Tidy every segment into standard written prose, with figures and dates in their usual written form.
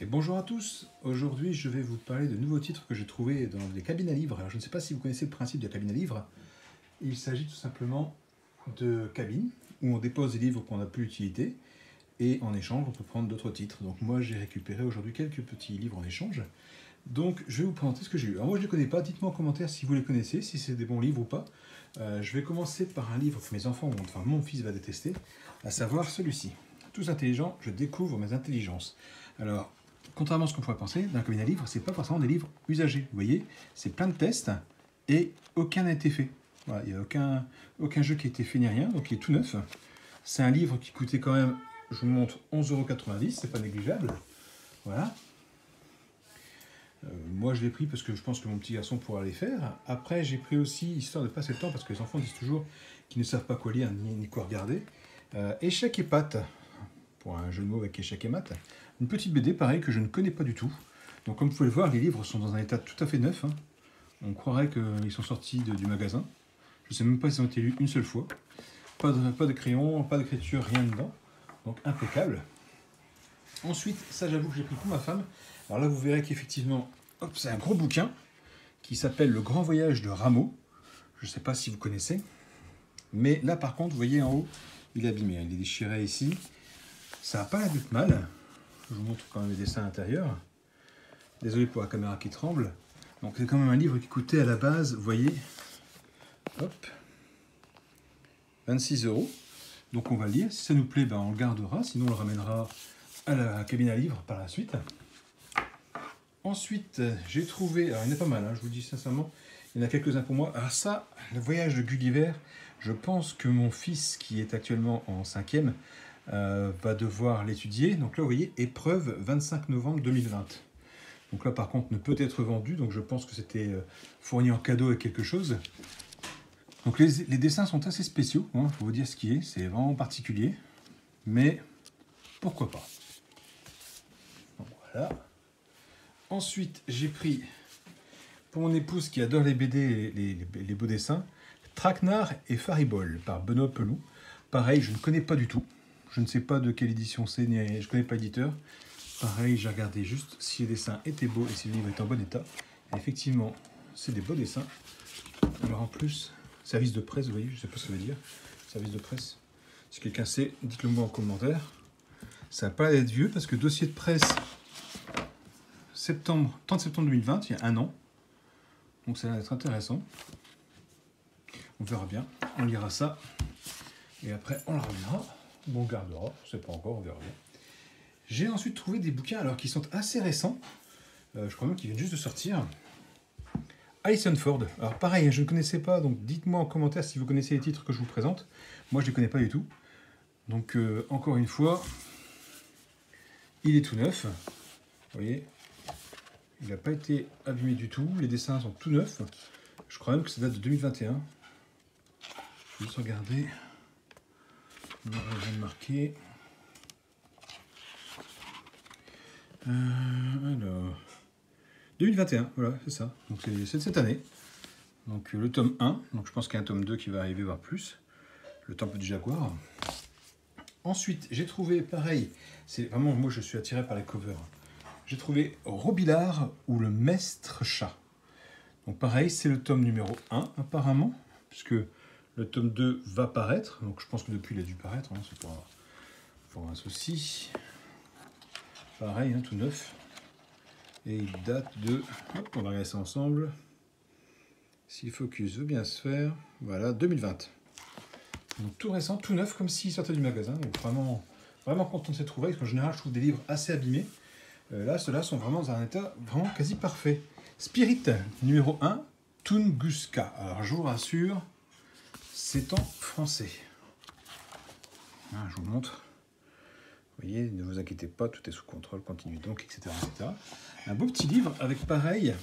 Et bonjour à tous, aujourd'hui je vais vous parler de nouveaux titres que j'ai trouvés dans des cabines à livres. Alors je ne sais pas si vous connaissez le principe de la cabine à livres. Il s'agit tout simplement de cabines où on dépose des livres qu'on n'a plus d'utilité et en échange on peut prendre d'autres titres. Donc moi j'ai récupéré aujourd'hui quelques petits livres en échange. Donc je vais vous présenter ce que j'ai eu. Alors moi je ne les connais pas, dites-moi en commentaire si vous les connaissez, si c'est des bons livres ou pas. Je vais commencer par un livre que mes enfants, enfin mon fils va détester, à savoir celui-ci. Tous intelligents, je découvre mes intelligences. Alors, contrairement à ce qu'on pourrait penser, dans la cabine à livres, c'est pas forcément des livres usagés. Vous voyez, c'est plein de tests et aucun n'a été fait. Voilà, il n'y a aucun jeu qui a été fait ni rien, donc il est tout neuf. C'est un livre qui coûtait quand même, je vous montre, 11,90 €, c'est pas négligeable. Voilà. Moi je l'ai pris parce que je pense que mon petit garçon pourra les faire. Après j'ai pris aussi, histoire de passer le temps, parce que les enfants disent toujours qu'ils ne savent pas quoi lire ni quoi regarder, Échecs et Pâtes, pour un jeu de mots avec échecs et maths. Une petite BD pareil que je ne connais pas du tout. Donc comme vous pouvez le voir, les livres sont dans un état tout à fait neuf. On croirait qu'ils sont sortis du magasin. Je ne sais même pas s'ils ont été lus une seule fois. Pas de crayon, pas d'écriture, rien dedans. Donc impeccable. Ensuite, ça j'avoue que j'ai pris pour ma femme. Alors là vous verrez qu'effectivement, c'est un gros bouquin qui s'appelle Le Grand Voyage de Rameau. Je ne sais pas si vous connaissez. Mais là par contre, vous voyez en haut, il est abîmé, il est déchiré ici. Ça n'a pas l'air d'être mal. Je vous montre quand même les dessins intérieurs. Désolé pour la caméra qui tremble. Donc c'est quand même un livre qui coûtait à la base, vous voyez, hop, 26 €. Donc on va le lire. Si ça nous plaît, ben on le gardera. Sinon on le ramènera à la cabine à livres par la suite. Ensuite, j'ai trouvé, alors il y en a pas mal, je vous le dis sincèrement, il y en a quelques-uns pour moi. Alors ça, le voyage de Gulliver, je pense que mon fils, qui est actuellement en 5e, va devoir l'étudier. Donc là, vous voyez, épreuve 25 novembre 2020. Donc là, par contre, ne peut être vendu. Donc je pense que c'était fourni en cadeau avec quelque chose. Donc les dessins sont assez spéciaux. Il faut vous dire ce qui est. C'est vraiment particulier. Mais pourquoi pas. Donc voilà. Ensuite, j'ai pris, pour mon épouse qui adore les BD et les beaux dessins, Traquenard et Faribole par Benoît Peloux. Pareil, je ne connais pas du tout. Je ne sais pas de quelle édition c'est, je ne connais pas l'éditeur. Pareil, j'ai regardé juste si les dessins étaient beaux et si le livre est en bon état. Et effectivement, c'est des beaux dessins. Alors en plus, service de presse, vous voyez, je ne sais pas ce que ça veut dire. Service de presse. Si quelqu'un sait, dites-le moi en commentaire. Ça n'a pas l'air d'être vieux parce que dossier de presse 30 septembre 2020, il y a un an. Donc ça va être intéressant. On verra bien. On lira ça. Et après, on le ramènera. Bon, on gardera. Je ne sais pas encore, on verra bien. J'ai ensuite trouvé des bouquins alors qui sont assez récents. Je crois même qu'ils viennent juste de sortir. Harrison Ford. Alors pareil, je ne connaissais pas. Donc dites-moi en commentaire si vous connaissez les titres que je vous présente. Moi, je ne les connais pas du tout. Donc encore une fois, il est tout neuf. Vous voyez, il n'a pas été abîmé du tout. Les dessins sont tout neufs. Je crois même que ça date de 2021. Je vais juste regarder. On va le marquer. Alors. 2021, voilà, c'est ça. Donc c'est de cette année. Donc le tome 1. Donc je pense qu'il y a un tome 2 qui va arriver, voire plus. Le Temple du Jaguar. Ensuite, j'ai trouvé, pareil, c'est vraiment, moi je suis attiré par les covers. J'ai trouvé Robillard ou le Maître Chat. Donc pareil, c'est le tome numéro 1 apparemment, puisque le tome 2 va paraître. Donc je pense que depuis il a dû paraître, c'est pas un souci. Pareil, tout neuf. Et il date de, hop, on va regarder ça ensemble. Si le focus veut bien se faire, voilà, 2020. Donc tout récent, tout neuf, comme s'il sortait du magasin. Donc vraiment, vraiment content de cette trouvaille, parce qu'en général je trouve des livres assez abîmés. Là, ceux-là sont vraiment dans un état vraiment quasi parfait. Spirit, numéro 1, Tunguska. Alors, je vous rassure, c'est en français. Je vous montre. Vous voyez, ne vous inquiétez pas, tout est sous contrôle, continue donc, etc., etc. Un beau petit livre avec, pareil,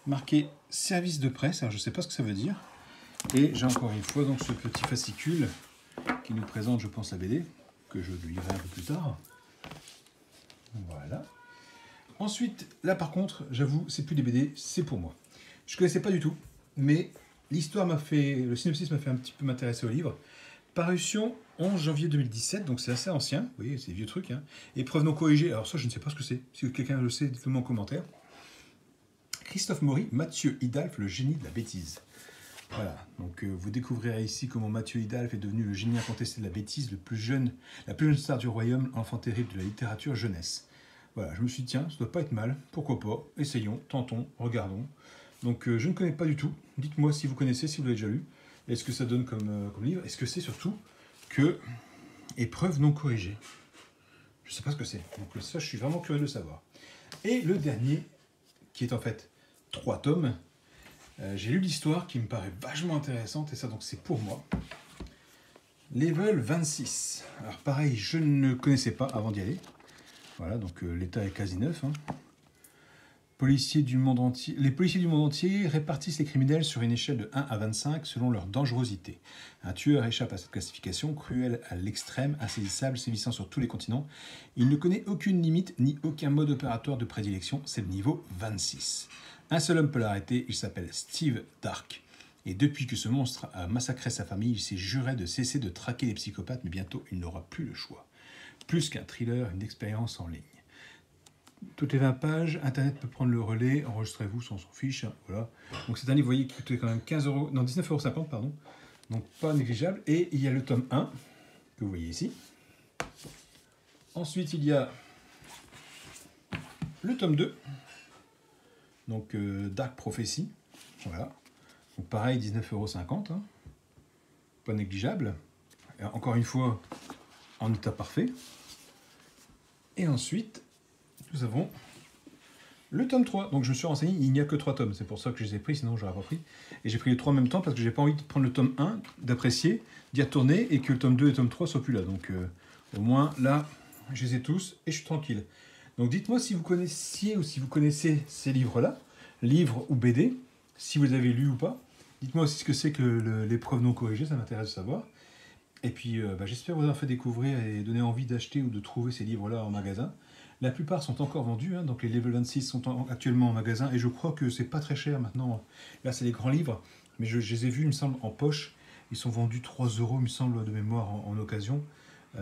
marqué service de presse. Alors, je ne sais pas ce que ça veut dire. Et j'ai encore une fois donc ce petit fascicule qui nous présente, je pense, la BD, que je lirai un peu plus tard. Voilà. Ensuite, là par contre, j'avoue, c'est plus des BD, c'est pour moi. Je ne connaissais pas du tout, mais l'histoire m'a fait, le synopsis m'a fait un petit peu m'intéresser au livre. Parution 11 janvier 2017, donc c'est assez ancien. Vous voyez, c'est vieux truc. Hein. Épreuve non corrigée. Alors ça, je ne sais pas ce que c'est. Si quelqu'un le sait, dites-le moi en commentaire. Christophe Maury, Mathieu Hidalph, le génie de la bêtise. Voilà, donc vous découvrirez ici comment Mathieu Hidalph est devenu le génie incontesté de la bêtise, la plus jeune star du royaume, enfant terrible de la littérature jeunesse. Voilà, je me suis dit, tiens, ça doit pas être mal, pourquoi pas, essayons, tentons, regardons. Donc je ne connais pas du tout, dites-moi si vous connaissez, si vous l'avez déjà lu, est-ce que ça donne comme livre, est-ce que c'est surtout que épreuve non corrigée. Je ne sais pas ce que c'est, donc ça je suis vraiment curieux de le savoir. Et le dernier, qui est en fait 3 tomes, j'ai lu l'histoire qui me paraît vachement intéressante, et ça donc c'est pour moi. Level 26. Alors pareil, je ne connaissais pas avant d'y aller. Voilà, donc l'état est quasi neuf. Hein. Les policiers du monde entier répartissent les criminels sur une échelle de 1 à 25 selon leur dangerosité. Un tueur échappe à cette classification, cruel à l'extrême, insaisissable, sévissant sur tous les continents. Il ne connaît aucune limite ni aucun mode opératoire de prédilection, c'est le niveau 26. Un seul homme peut l'arrêter, il s'appelle Steve Dark. Et depuis que ce monstre a massacré sa famille, il s'est juré de cesser de traquer les psychopathes, mais bientôt il n'aura plus le choix. Plus qu'un thriller, une expérience en ligne. Toutes les 20 pages, Internet peut prendre le relais, enregistrez-vous, on s'en fiche. Hein, voilà. Donc c'est un livre, vous voyez, qui coûtait quand même 19,50 €, pardon. Donc pas négligeable. Et il y a le tome 1, que vous voyez ici. Ensuite, il y a le tome 2. Donc Dark Prophecy, voilà. Donc pareil, 19,50 €, hein. Pas négligeable. Et encore une fois, en état parfait. Et ensuite, nous avons le tome 3. Donc je me suis renseigné, il n'y a que 3 tomes. C'est pour ça que je les ai pris, sinon je n'aurais pas pris. Et j'ai pris les 3 en même temps parce que j'ai pas envie de prendre le tome 1, d'apprécier, d'y retourner et que le tome 2 et le tome 3 soient plus là. Donc au moins là, je les ai tous et je suis tranquille. Donc dites-moi si vous connaissiez ou si vous connaissez ces livres-là, livres ou BD, si vous avez lu ou pas. Dites-moi aussi ce que c'est que l'épreuve non corrigée, ça m'intéresse de savoir. Et puis j'espère vous avoir fait découvrir et donner envie d'acheter ou de trouver ces livres-là en magasin. La plupart sont encore vendus, hein, donc les Level 26 sont actuellement en magasin et je crois que c'est pas très cher maintenant. Là c'est des grands livres, mais je les ai vus, il me semble, en poche. Ils sont vendus 3 €, il me semble, de mémoire en occasion. Vous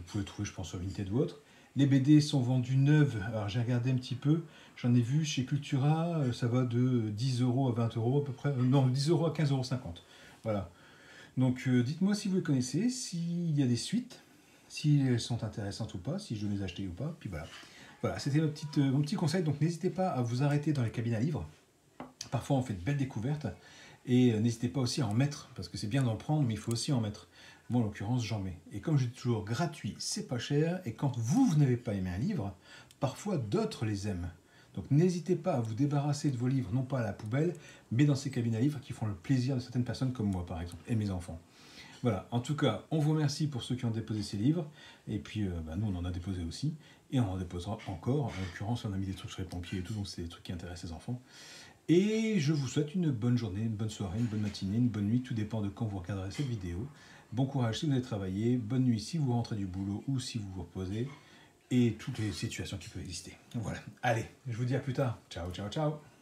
pouvez les trouver, je pense, sur Vinted ou autre. Les BD sont vendus neuves. Alors j'ai regardé un petit peu. J'en ai vu chez Cultura. Ça va de 10 € à 20 € à peu près. Non, 10 € à 15,50 €. Voilà. Donc dites-moi si vous les connaissez, s'il y a des suites, si elles sont intéressantes ou pas, si je vais les acheter ou pas. Puis voilà. Voilà, c'était mon petit conseil. Donc n'hésitez pas à vous arrêter dans les cabines à livres. Parfois on fait de belles découvertes. Et n'hésitez pas aussi à en mettre, parce que c'est bien d'en prendre, mais il faut aussi en mettre. Moi, en l'occurrence, j'en mets. Et comme je dis toujours, gratuit, c'est pas cher. Et quand vous n'avez pas aimé un livre, parfois d'autres les aiment. Donc n'hésitez pas à vous débarrasser de vos livres, non pas à la poubelle, mais dans ces cabines à livres qui font le plaisir de certaines personnes comme moi, par exemple, et mes enfants. Voilà, en tout cas, on vous remercie pour ceux qui ont déposé ces livres. Et puis, nous, on en a déposé aussi. Et on en déposera encore. En l'occurrence, on a mis des trucs sur les pompiers et tout, donc c'est des trucs qui intéressent les enfants. Et je vous souhaite une bonne journée, une bonne soirée, une bonne matinée, une bonne nuit. Tout dépend de quand vous regarderez cette vidéo. Bon courage si vous allez travailler. Bonne nuit si vous rentrez du boulot ou si vous vous reposez. Et toutes les situations qui peuvent exister. Voilà. Allez, je vous dis à plus tard. Ciao, ciao, ciao.